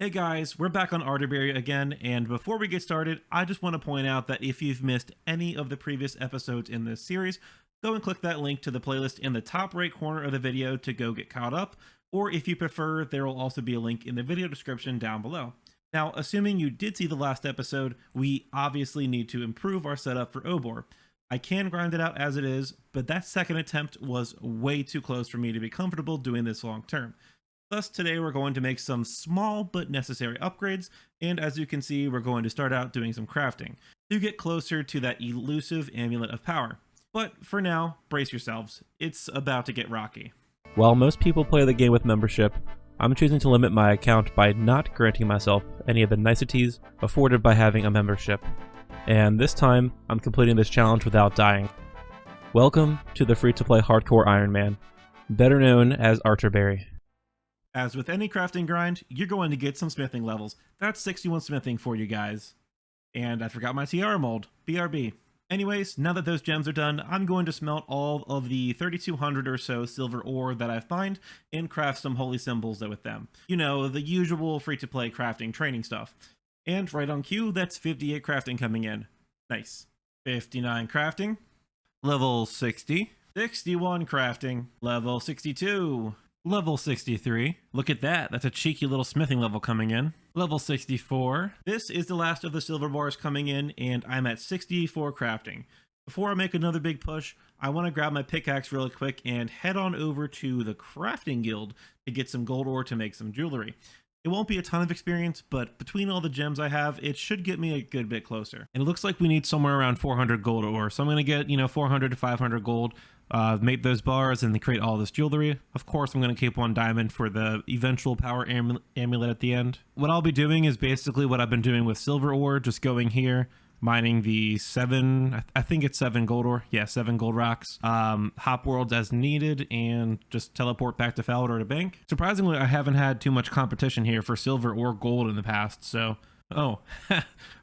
Hey guys, we're back on Arterberry again, and before we get started, I just want to point out that if you've missed any of the previous episodes in this series, go and click that link to the playlist in the top right corner of the video to go get caught up, or if you prefer, there will also be a link in the video description down below. Now, assuming you did see the last episode, we obviously need to improve our setup for Obor. I can grind it out as it is, but that second attempt was way too close for me to be comfortable doing this long term. Thus, today we're going to make some small but necessary upgrades, and as you can see, we're going to start out doing some crafting to get closer to that elusive Amulet of Power. But for now, brace yourselves, it's about to get rocky. While most people play the game with membership, I'm choosing to limit my account by not granting myself any of the niceties afforded by having a membership. And this time, I'm completing this challenge without dying. Welcome to the free-to-play Hardcore Iron Man, better known as Arterberry. As with any crafting grind, you're going to get some smithing levels. That's 61 smithing for you guys. And I forgot my tiara mold, BRB. Anyways, now that those gems are done, I'm going to smelt all of the 3,200 or so silver ore that I've mined and craft some holy symbols with them. You know, the usual free-to-play crafting training stuff. And right on cue, that's 58 crafting coming in. Nice. 59 crafting. Level 60. 61 crafting. Level 62. Level 63. Look at that. That's a cheeky little smithing level coming in. Level 64. This is the last of the silver bars coming in, and I'm at 64 crafting. Before I make another big push, I want to grab my pickaxe really quick and head on over to the crafting guild to get some gold ore to make some jewelry. It won't be a ton of experience, but between all the gems I have, it should get me a good bit closer. And it looks like we need somewhere around 400 gold ore, so I'm going to get, 400 to 500 gold, make those bars, and then create all this jewelry. Of course, I'm going to keep one diamond for the eventual power amulet at the end. What I'll be doing is basically what I've been doing with silver ore, just going here, mining the I think it's 7 gold ore. Yeah, 7 gold rocks. Hop worlds as needed and just teleport back to Falador to bank. Surprisingly, I haven't had too much competition here for silver or gold in the past, so... Oh,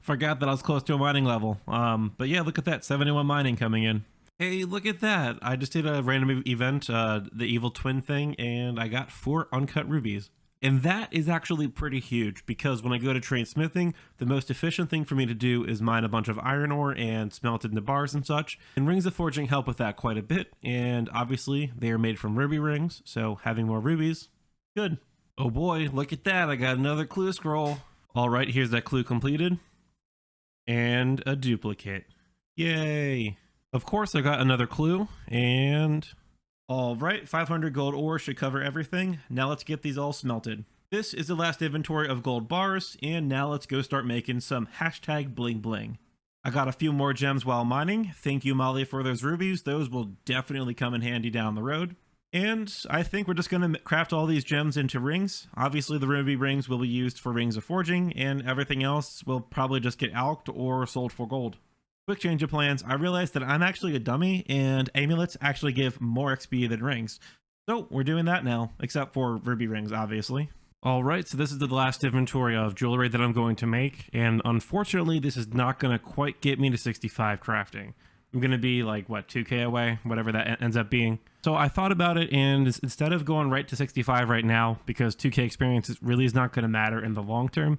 forgot that I was close to a mining level. But yeah, look at that, 71 mining coming in. Hey, look at that. I just did a random event, the evil twin thing, and I got 4 uncut rubies. And that is actually pretty huge because when I go to train smithing, the most efficient thing for me to do is mine a bunch of iron ore and smelt it into bars and such. And rings of forging help with that quite a bit. And obviously they are made from ruby rings, so having more rubies, good. Oh boy, look at that. I got another clue scroll. All right, here's that clue completed. And a duplicate. Yay. Of course, I got another clue and... All right, 500 gold ore should cover everything. Now let's get these all smelted. This is the last inventory of gold bars, and now let's go start making some hashtag bling bling. I got a few more gems while mining. Thank you, Molly, for those rubies. Those will definitely come in handy down the road. And I think we're just going to craft all these gems into rings. Obviously, the ruby rings will be used for rings of forging, and everything else will probably just get alked or sold for gold. Quick change of plans, I realized that I'm actually a dummy and amulets actually give more XP than rings. So we're doing that now, except for ruby rings, obviously. Alright, so this is the last inventory of jewelry that I'm going to make, and unfortunately this is not going to quite get me to 65 crafting. I'm going to be like, what, 2k away, whatever that ends up being. So I thought about it, and instead of going right to 65 right now, because 2k experience really is not going to matter in the long term,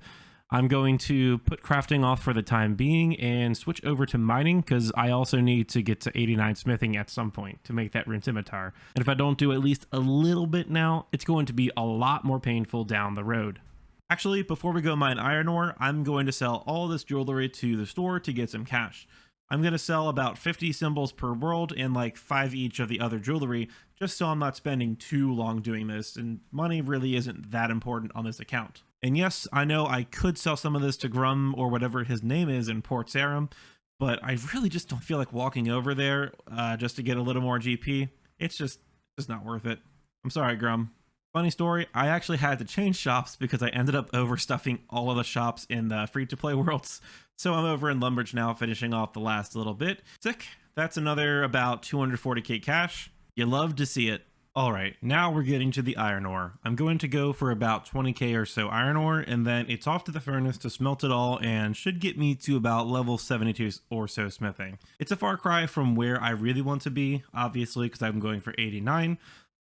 I'm going to put crafting off for the time being and switch over to mining because I also need to get to 89 smithing at some point to make that rune scimitar. And if I don't do at least a little bit now, it's going to be a lot more painful down the road. Actually, before we go mine iron ore, I'm going to sell all this jewelry to the store to get some cash. I'm going to sell about 50 symbols per world and like 5 each of the other jewelry, just so I'm not spending too long doing this, and money really isn't that important on this account. And yes, I know I could sell some of this to Grum or whatever his name is in Port Sarum, but I really just don't feel like walking over there just to get a little more GP. It's just not worth it. I'm sorry, Grum. Funny story, I actually had to change shops because I ended up overstuffing all of the shops in the free-to-play worlds. So I'm over in Lumbridge now, finishing off the last little bit. Sick. That's another about 240k cash. You love to see it. Alright, now we're getting to the iron ore. I'm going to go for about 20k or so iron ore, and then it's off to the furnace to smelt it all, and should get me to about level 72 or so smithing. It's a far cry from where I really want to be, obviously, because I'm going for 89,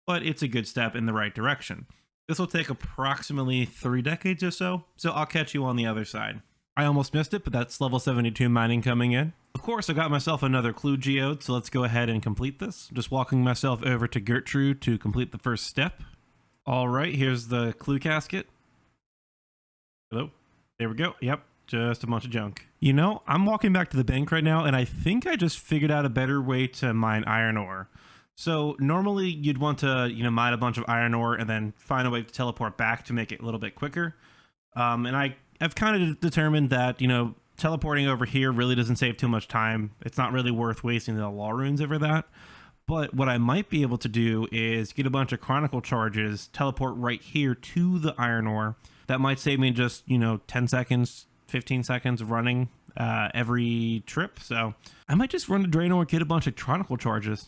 but it's a good step in the right direction. This will take approximately 3 decades or so I'll catch you on the other side. I almost missed it, but that's level 72 mining coming in. Of course, I got myself another clue geode, so let's go ahead and complete this. Just walking myself over to Gertrude to complete the first step. All right, here's the clue casket. Hello? There we go. Yep, just a bunch of junk. You know, I'm walking back to the bank right now, and I think I just figured out a better way to mine iron ore. So normally you'd want to, mine a bunch of iron ore and then find a way to teleport back to make it a little bit quicker. And I've kind of determined that, teleporting over here really doesn't save too much time. It's not really worth wasting the law runes over that. But what I might be able to do is get a bunch of chronicle charges, teleport right here to the iron ore. That might save me just, 10 seconds, 15 seconds of running every trip. So I might just run to Draenor and get a bunch of chronicle charges.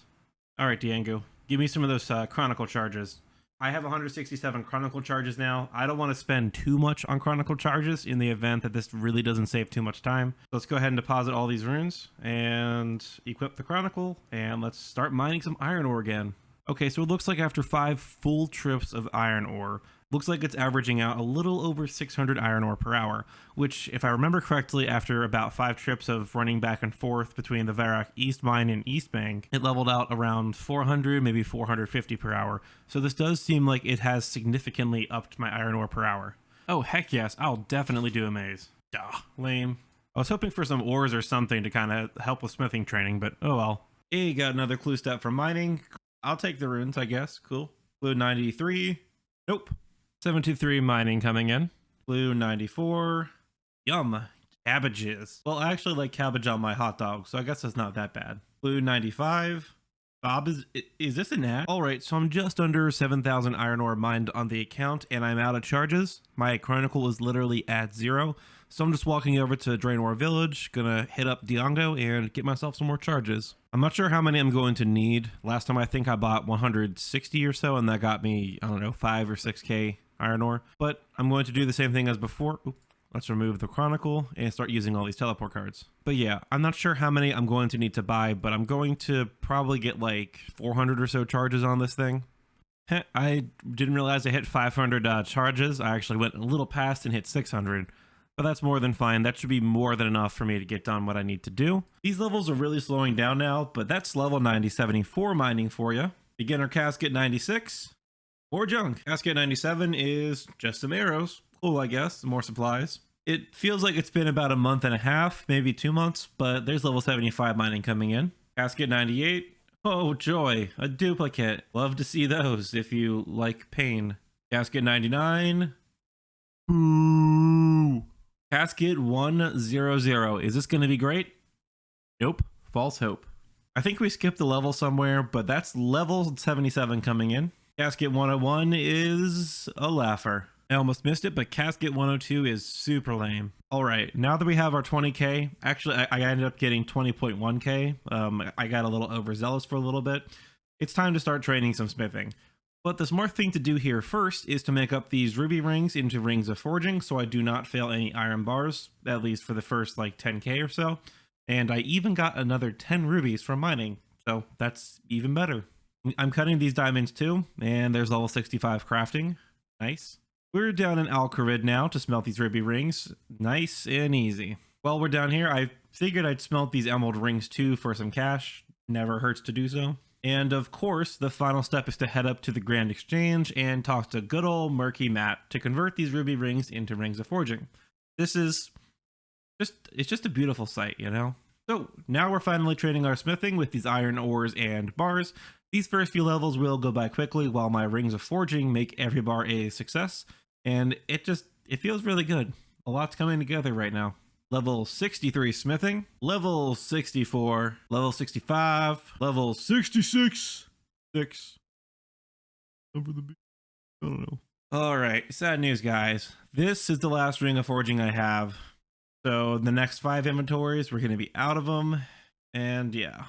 All right, Diango, give me some of those chronicle charges. I have 167 chronicle charges now. I don't want to spend too much on chronicle charges in the event that this really doesn't save too much time. So let's go ahead and deposit all these runes and equip the chronicle, and let's start mining some iron ore again. Okay, so it looks like after 5 full trips of iron ore, looks like it's averaging out a little over 600 iron ore per hour, which, if I remember correctly, after about 5 trips of running back and forth between the Varrock East Mine and East Bank, it leveled out around 400, maybe 450 per hour. So this does seem like it has significantly upped my iron ore per hour. Oh, heck yes, I'll definitely do a maze. Duh, lame. I was hoping for some ores or something to kind of help with smithing training, but oh well. Hey, got another clue step for mining. I'll take the runes, I guess. Cool. Clue 93. Nope. 723 mining coming in. Blue 94. Yum. Cabbages. Well, I actually like cabbage on my hot dog, so I guess that's not that bad. Blue 95. Bob, is this an ad? All right, so I'm just under 7,000 iron ore mined on the account, and I'm out of charges. My chronicle is literally at 0, so I'm just walking over to Draenor Village, gonna hit up Diango and get myself some more charges. I'm not sure how many I'm going to need. Last time I think I bought 160 or so, and that got me, I don't know, 5 or 6k iron ore. But I'm going to do the same thing as before. Oop. Let's remove the chronicle and start using all these teleport cards. But yeah, I'm not sure how many I'm going to need to buy, but I'm going to probably get like 400 or so charges on this thing. I didn't realize I hit 500 charges. I actually went a little past and hit 600. But that's more than fine. That should be more than enough for me to get done what I need to do. These levels are really slowing down now, but that's level 9074 mining for you. Beginner casket 96. Or junk. Casket 97 is just some arrows. Cool, I guess. More supplies. It feels like it's been about a month and a half, maybe 2 months, but there's level 75 mining coming in. Casket 98. Oh, joy. A duplicate. Love to see those if you like pain. Casket 99. Ooh. Casket 100. Is this going to be great? Nope. False hope. I think we skipped a level somewhere, but that's level 77 coming in. Casket 101 is a laugher. I almost missed it, but Casket 102 is super lame. All right, now that we have our 20k, actually I ended up getting 20.1k. I got a little overzealous for a little bit. It's time to start training some smithing. But the smart thing to do here first is to make up these ruby rings into rings of forging so I do not fail any iron bars, at least for the first like 10k or so. And I even got another 10 rubies from mining, so that's even better. I'm cutting these diamonds too, and there's level 65 crafting. Nice. We're down in Alcarid now to smelt these ruby rings. Nice and easy. While we're down here, I figured I'd smelt these emerald rings too for some cash. Never hurts to do so. And of course, the final step is to head up to the Grand Exchange and talk to good old Murky Matt to convert these ruby rings into rings of forging. This is it's just a beautiful sight, you know? So now we're finally training our smithing with these iron ores and bars. These first few levels will go by quickly while my rings of forging make every bar a success. And it feels really good. A lot's coming together right now. Level 63 smithing, level 64, level 65, level 66, 6. Number the I don't know. All right, sad news, guys. This is the last ring of forging I have. So the next 5 inventories, we're going to be out of them. And yeah.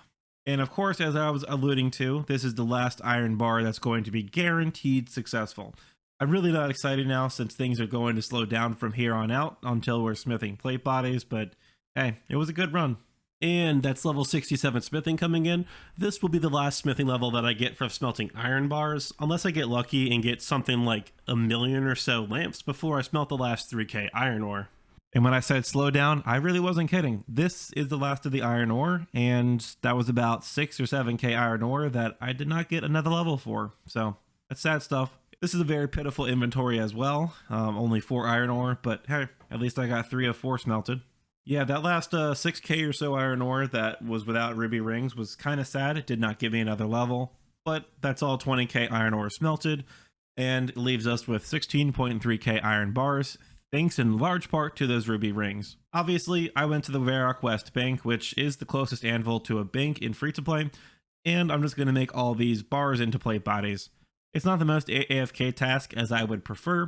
And of course, as I was alluding to, this is the last iron bar that's going to be guaranteed successful. I'm really not excited now since things are going to slow down from here on out until we're smithing plate bodies, but hey, it was a good run. And that's level 67 smithing coming in. This will be the last smithing level that I get for smelting iron bars, unless I get lucky and get something like a million or so lamps before I smelt the last 3k iron ore. And when I said slow down, I really wasn't kidding. This is the last of the iron ore, and that was about 6 or 7k iron ore that I did not get another level for. So that's sad stuff. This is a very pitiful inventory as well. Only 4 iron ore, but hey, at least I got 3 of 4 smelted. Yeah, that last 6k or so iron ore that was without ruby rings was kind of sad. It did not give me another level, but that's all 20k iron ore smelted, and it leaves us with 16.3k iron bars, thanks in large part to those ruby rings. Obviously, I went to the Varrock West Bank, which is the closest anvil to a bank in free-to-play, and I'm just going to make all these bars into plate bodies. It's not the most AFK task as I would prefer,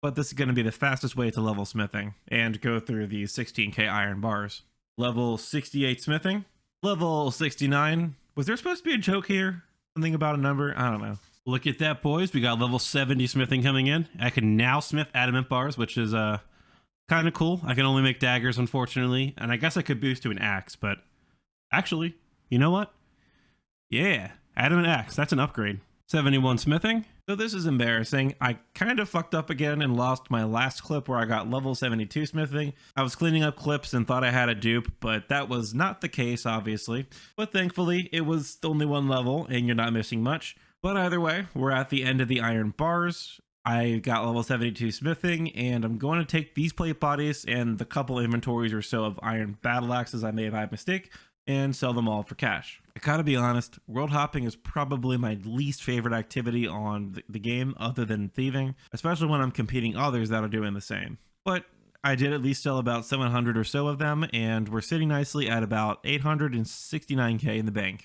but this is going to be the fastest way to level smithing and go through the 16k iron bars. Level 68 smithing. Level 69. Was there supposed to be a joke here? Something about a number? I don't know. Look at that, boys. We got level 70 smithing coming in. I can now smith adamant bars, which is kind of cool. I can only make daggers, unfortunately, and I guess I could boost to an axe, but actually, you know what? Yeah, adamant axe. That's an upgrade. 71 smithing. So this is embarrassing. I kind of fucked up again and lost my last clip where I got level 72 smithing. I was cleaning up clips and thought I had a dupe, but that was not the case, obviously. But thankfully, it was only 1 level and you're not missing much. But either way, we're at the end of the iron bars. I got level 72 smithing, and I'm going to take these plate bodies and the couple inventories or so of iron battle axes I may have had mistake and sell them all for cash. I gotta be honest, world hopping is probably my least favorite activity on the game other than thieving, especially when I'm competing others that are doing the same. But I did at least sell about 700 or so of them, and we're sitting nicely at about 869k in the bank.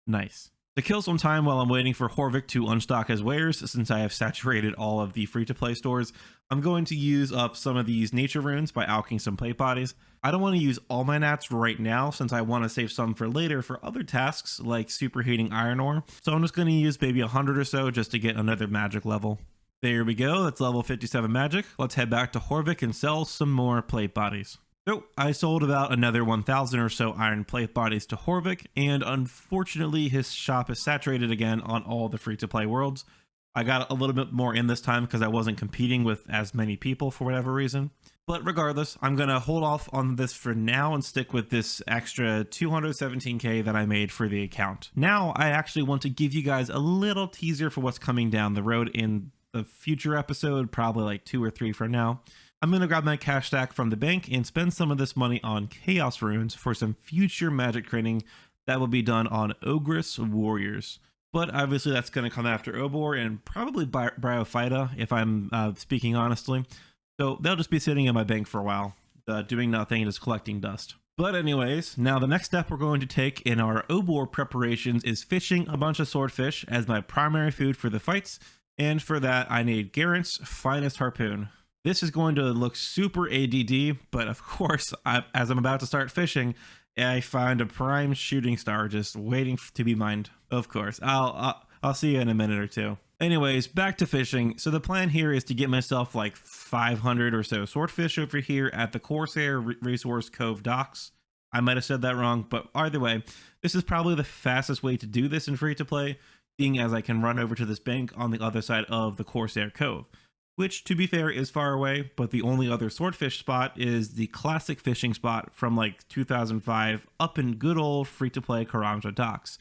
Nice. To kill some time while I'm waiting for Horvik to unstock his wares, since I have saturated all of the free-to-play stores, I'm going to use up some of these nature runes by alching some plate bodies. I don't want to use all my nats right now, since I want to save some for later for other tasks like superheating iron ore, so I'm just going to use maybe 100 or so just to get another magic level. There we go, that's level 57 magic. Let's head back to Horvik and sell some more plate bodies. So I sold about another 1,000 or so iron plate bodies to Horvik, and unfortunately his shop is saturated again on all the free-to-play worlds. I got a little bit more in this time because I wasn't competing with as many people for whatever reason. But regardless, I'm going to hold off on this for now and stick with this extra 217k that I made for the account. Now I actually want to give you guys a little teaser for what's coming down the road in the future episode, probably like 2 or 3 from now. I'm going to grab my cash stack from the bank and spend some of this money on Chaos Runes for some future magic training that will be done on Ogress Warriors. But obviously that's going to come after Obor and probably Bryophyta, if I'm speaking honestly. So they'll just be sitting in my bank for a while, doing nothing and just collecting dust. But anyways, now the next step we're going to take in our Obor preparations is fishing a bunch of swordfish as my primary food for the fights. And for that, I need Garant's finest harpoon. This is going to look super ADD, but of course, as I'm about to start fishing, I find a prime shooting star just waiting to be mined. Of course, I'll see you in a minute or two. Anyways, back to fishing. So the plan here is to get myself like 500 or so swordfish over here at the Corsair Resource Cove docks. I might have said that wrong, but either way, this is probably the fastest way to do this in free-to-play, being as I can run over to this bank on the other side of the Corsair Cove. Which, to be fair, is far away, but the only other swordfish spot is the classic fishing spot from like 2005 up in good old free-to-play Karanja docks,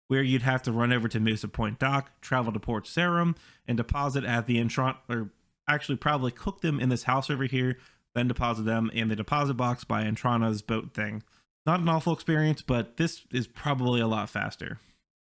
where you'd have to run over to Mesa Point Dock, travel to Port Sarum, and deposit at the or actually probably cook them in this house over here, then deposit them in the deposit box by Entrana's boat thing. Not an awful experience, but this is probably a lot faster.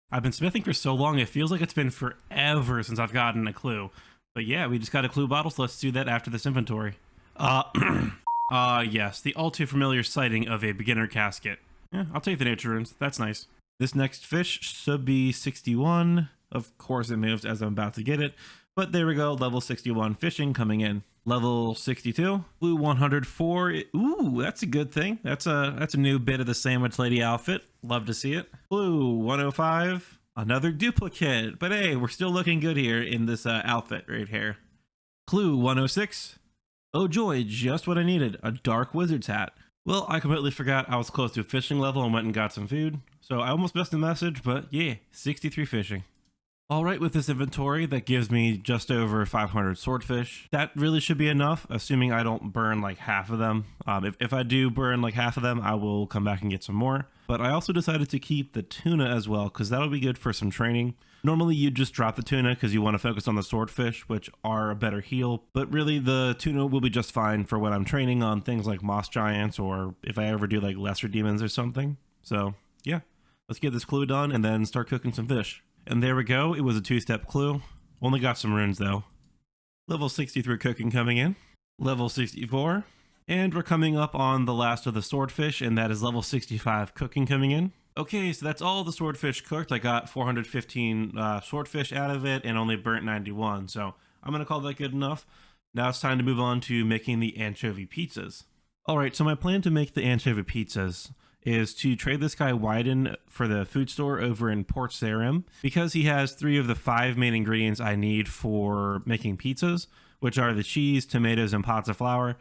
I've been smithing for so long, it feels like it's been forever since I've gotten a clue. But yeah, we just got a clue bottle, so let's do that after this inventory. Yes, the all too familiar sighting of a beginner casket. Yeah, I'll take the nature runes, that's nice. This next fish should be 61. Of course it moves as I'm about to get it. But there we go, level 61 fishing coming in. Level 62, blue 104. Ooh, that's a good thing. That's a new bit of the Sandwich Lady outfit. Love to see it. Blue 105. Another duplicate, but hey, we're still looking good here in this outfit right here. Clue 106. Oh joy, just what I needed, a dark wizard's hat. Well, I completely forgot I was close to a fishing level and went and got some food. So I almost missed the message, but yeah, 63 fishing. All right, with this inventory, that gives me just over 500 swordfish. That really should be enough, assuming I don't burn like half of them. If I do burn like half of them, I will come back and get some more. But I also decided to keep the tuna as well, because that'll be good for some training. Normally you just drop the tuna because you want to focus on the swordfish, which are a better heal. But really the tuna will be just fine for when I'm training on things like moss giants, or if I ever do like lesser demons or something. So yeah, let's get this clue done and then start cooking some fish. And there we go, it was a 2-step clue. Only got some runes though. Level 63 cooking coming in. Level 64. And we're coming up on the last of the swordfish, and that is level 65 cooking coming in. Okay, so that's all the swordfish cooked. I got 415 swordfish out of it and only burnt 91. So I'm gonna call that good enough. Now it's time to move on to making the anchovy pizzas. All right, so my plan to make the anchovy pizzas is to trade this guy Wyden for the food store over in Port Sarim, because he has 3 of the 5 main ingredients I need for making pizzas, which are the cheese, tomatoes, and pots of flour.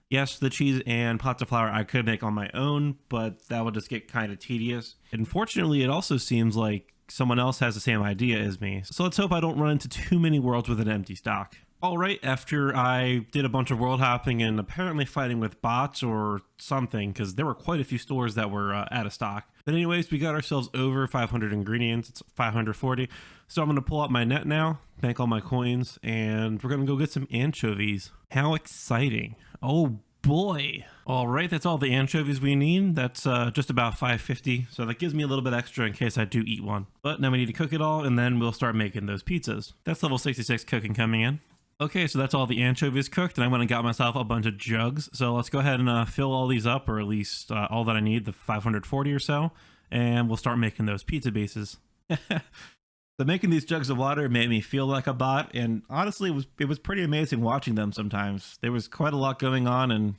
Yes, the cheese and pots of flour I could make on my own, but that would just get kind of tedious. Unfortunately, it also seems like someone else has the same idea as me, so let's hope I don't run into too many worlds with an empty stock. Alright, after I did a bunch of world hopping and apparently fighting with bots or something, because there were quite a few stores that were out of stock. But anyways, we got ourselves over 500 ingredients. It's 540. So I'm going to pull out my net now, bank all my coins, and we're going to go get some anchovies. How exciting. Oh boy. Alright, that's all the anchovies we need. That's just about 550. So that gives me a little bit extra in case I do eat one. But now we need to cook it all, and then we'll start making those pizzas. That's level 66 cooking coming in. Okay, so that's all the anchovies cooked, and I went and got myself a bunch of jugs. So let's go ahead and fill all these up, or at least all that I need, the 540 or so, and we'll start making those pizza bases. So making these jugs of water made me feel like a bot, and honestly, it was pretty amazing watching them sometimes. There was quite a lot going on, and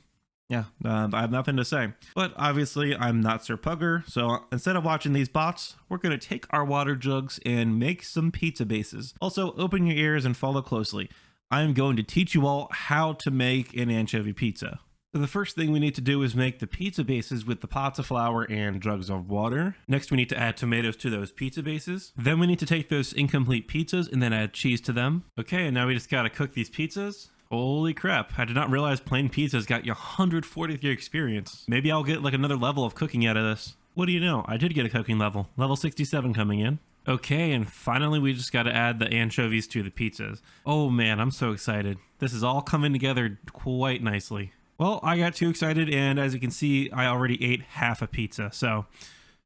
yeah, I have nothing to say. But obviously, I'm not Sir Pugger, so instead of watching these bots, we're going to take our water jugs and make some pizza bases. Also, open your ears and follow closely. I'm going to teach you all how to make an anchovy pizza. So the first thing we need to do is make the pizza bases with the pots of flour and jugs of water. Next, we need to add tomatoes to those pizza bases. Then we need to take those incomplete pizzas and then add cheese to them. Okay, and now we just gotta cook these pizzas. Holy crap, I did not realize plain pizzas got you 143 experience. Maybe I'll get like another level of cooking out of this. What do you know, I did get a cooking level. Level 67 coming in. Okay, and finally we just got to add the anchovies to the pizzas. Oh man, I'm so excited. This is all coming together quite nicely. Well, I got too excited, and as you can see, I already ate half a pizza. So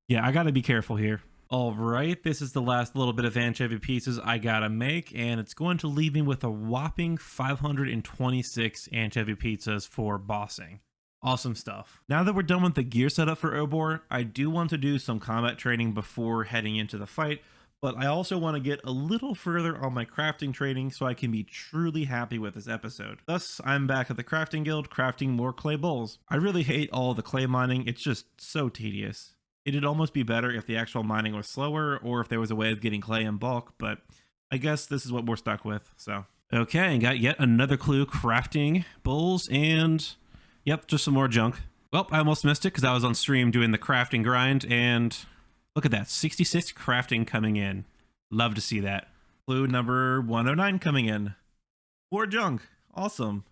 yeah, I got to be careful here. All right, this is the last little bit of anchovy pizzas I got to make, and it's going to leave me with a whopping 526 anchovy pizzas for bossing. Awesome stuff. Now that we're done with the gear setup for Obor, I do want to do some combat training before heading into the fight, but I also want to get a little further on my crafting training so I can be truly happy with this episode. Thus, I'm back at the crafting guild crafting more clay bowls. I really hate all the clay mining, it's just so tedious. It'd almost be better if the actual mining was slower, or if there was a way of getting clay in bulk, but I guess this is what we're stuck with, so. Okay, and got yet another clue, crafting bowls, and yep, just some more junk. Well, I almost missed it because I was on stream doing the crafting grind, and look at that, 66 crafting coming in. Love to see that. Clue number 109 coming in. More junk. Awesome.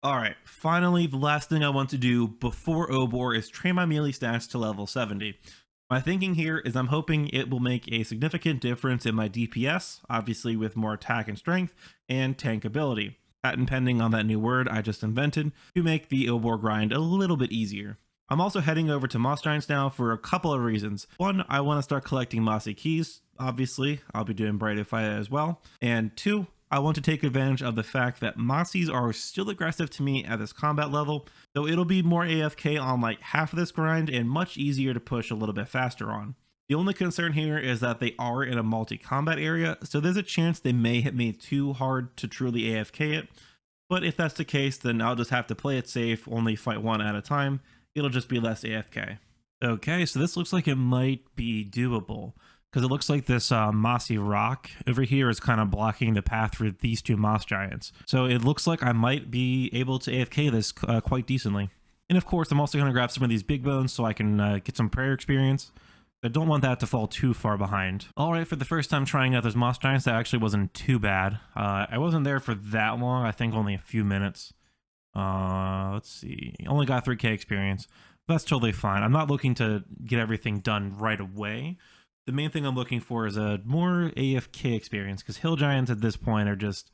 All right, finally, the last thing I want to do before Obor is train my melee stats to level 70. My thinking here is I'm hoping it will make a significant difference in my DPS, obviously with more attack and strength, and tank ability. Patent pending on that new word I just invented to make the Obor grind a little bit easier. I'm also heading over to Moss Giants now for a couple of reasons. One, I want to start collecting mossy keys. Obviously, I'll be doing Bright Fire as well. And two, I want to take advantage of the fact that mossies are still aggressive to me at this combat level, though it'll be more AFK on like half of this grind and much easier to push a little bit faster on. The only concern here is that they are in a multi-combat area, so there's a chance they may hit me too hard to truly AFK it. But if that's the case, then I'll just have to play it safe, only fight one at a time. It'll just be less AFK. Okay, so this looks like it might be doable, because it looks like this mossy rock over here is kind of blocking the path for these two moss giants. So it looks like I might be able to AFK this quite decently. And of course, I'm also going to grab some of these big bones so I can get some prayer experience. I don't want that to fall too far behind. All right, for the first time trying out those moss giants, that actually wasn't too bad. I wasn't there for that long. I think only a few minutes. Let's see. Only got 3k experience. That's totally fine. I'm not looking to get everything done right away. The main thing I'm looking for is a more AFK experience, because hill giants at this point are just,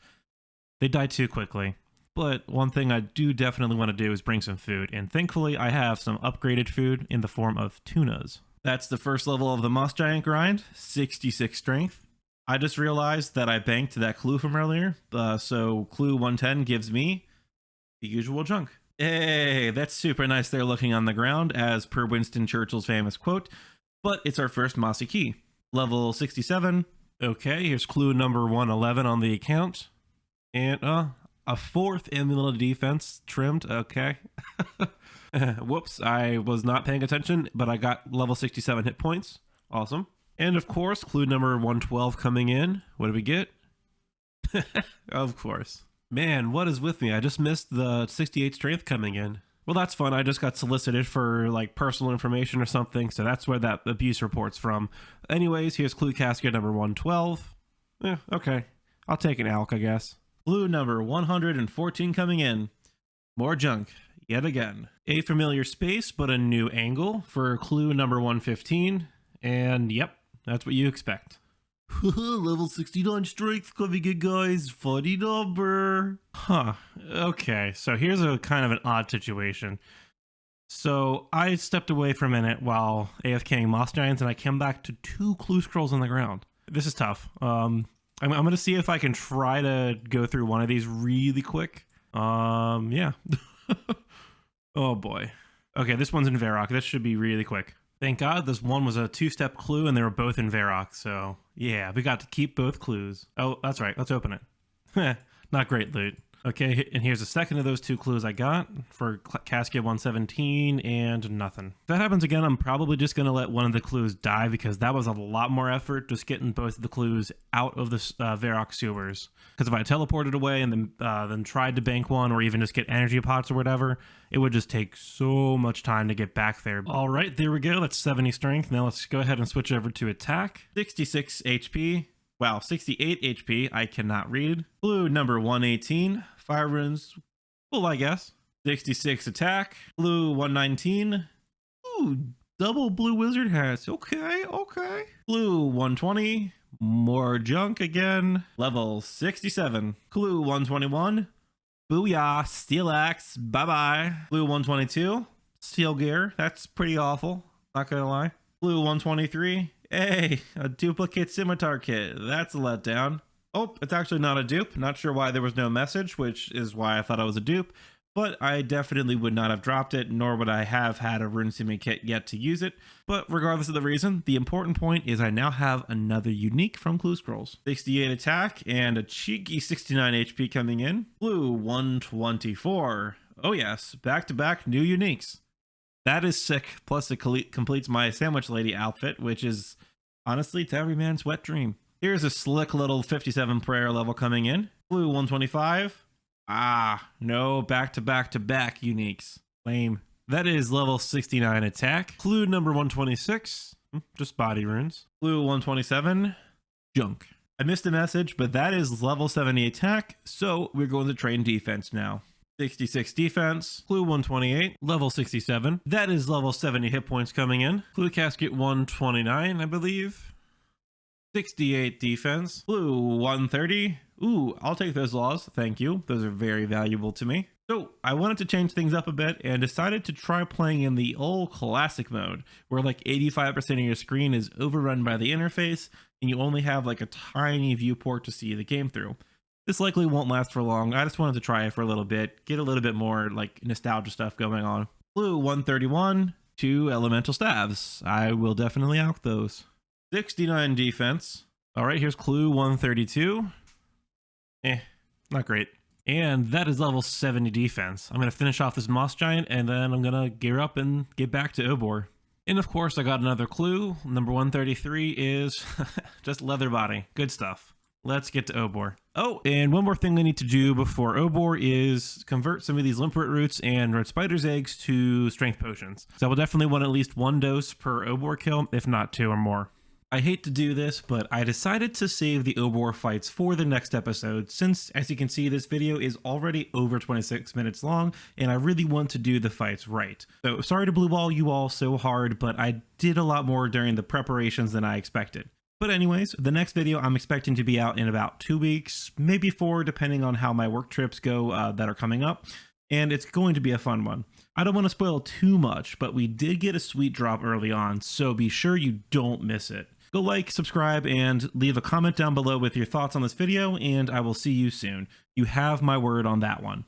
they die too quickly. But one thing I do definitely want to do is bring some food, and thankfully I have some upgraded food in the form of tunas. That's the first level of the moss giant grind, 66 strength. I just realized that I banked that clue from earlier, so clue 110 gives me the usual junk. Hey, that's super nice there looking on the ground, as per Winston Churchill's famous quote, but it's our first mossy key. Level 67. Okay, here's clue number 111 on the account. And, a 4th immunity defense trimmed, okay. Whoops, I was not paying attention, but I got level 67 hit points. Awesome. And of course, clue number 112 coming in. What do we get? Of course. Man, what is with me? I just missed the 68 strength coming in. Well, that's fun. I just got solicited for like personal information or something, so that's where that abuse report's from. Anyways, here's clue casket number 112. Okay. I'll take an ALK, I guess. Clue number 114 coming in. More junk, yet again. A familiar space, but a new angle for clue number 115. And yep, that's what you expect. Level 69 strength coming in, guys. Funny number. Huh. Okay, so here's a kind of an odd situation. So I stepped away for a minute while AFKing moss giants, and I came back to 2 clue scrolls on the ground. This is tough. I'm going to see if I can try to go through one of these really quick. Yeah. Oh boy. Okay, this one's in Varrock. This should be really quick. Thank God this one was a 2-step clue and they were both in Varrock, so yeah, we got to keep both clues. Oh, that's right, let's open it. Not great loot. Okay, and here's the second of those 2 clues I got for casket 117 and nothing. If that happens again, I'm probably just going to let one of the clues die because that was a lot more effort just getting both of the clues out of the Varrock sewers. Because if I teleported away and then tried to bank one or even just get energy pots or whatever, it would just take so much time to get back there. All right, there we go. That's 70 strength. Now let's go ahead and switch over to attack. 66 HP. Wow, 68 HP. I cannot read. Clue number 118. Fire runes. Cool, I guess. 66 attack. Blue 119. Ooh, double blue wizard hats. Okay, okay. Blue 120. More junk again. Level 67. Clue 121. Booyah, steel axe. Bye-bye. Blue 122. Steel gear. That's pretty awful. Not gonna lie. Blue 123. Hey, a duplicate scimitar kit. That's a letdown. Oh, it's actually not a dupe. Not sure why there was no message, which is why I thought it was a dupe. But I definitely would not have dropped it, nor would I have had a Runescape kit yet to use it. But regardless of the reason, the important point is I now have another unique from Clue Scrolls. 68 attack and a cheeky 69 HP coming in. Blue 124. Oh yes, back-to-back new uniques. That is sick, plus it completes my Sandwich Lady outfit, which is honestly to every man's wet dream. Here's a slick little 57 prayer level coming in. Blue 125. Ah, no back-to-back-to-back uniques. Lame. That is level 69 attack. Clue number 126. Just body runes. Blue 127. Junk. I missed a message, but that is level 70 attack, so we're going to train defense now. 66 defense. Clue 128. Level 67. That is level 70 hit points coming in. Clue casket 129, I believe. 68 defense. Blue 130. Ooh, I'll take those laws. Thank you. Those are very valuable to me. So I wanted to change things up a bit and decided to try playing in the old classic mode where like 85% of your screen is overrun by the interface and you only have like a tiny viewport to see the game through. This likely won't last for long. I just wanted to try it for a little bit, get a little bit more like nostalgia stuff going on. Blue 131. 2 elemental staves. I will definitely out those. 69 defense. All right, here's clue 132. Not great. And that is level 70 defense. I'm going to finish off this moss giant and then I'm going to gear up and get back to Obor. And of course, I got another clue. Number 133 is just leather body. Good stuff. let's get to Obor. Oh, and one more thing I need to do before Obor is convert some of these limpet roots and red spider's eggs to strength potions. So I will definitely want at least 1 dose per Obor kill, if not 2 or more. I hate to do this, but I decided to save the Obor fights for the next episode since, as you can see, this video is already over 26 minutes long and I really want to do the fights right. So sorry to blue ball you all so hard, but I did a lot more during the preparations than I expected. But anyways, the next video I'm expecting to be out in about 2 weeks, maybe 4, depending on how my work trips go that are coming up. And it's going to be a fun one. I don't want to spoil too much, but we did get a sweet drop early on, so be sure you don't miss it. Go like, subscribe, and leave a comment down below with your thoughts on this video, and I will see you soon. You have my word on that one.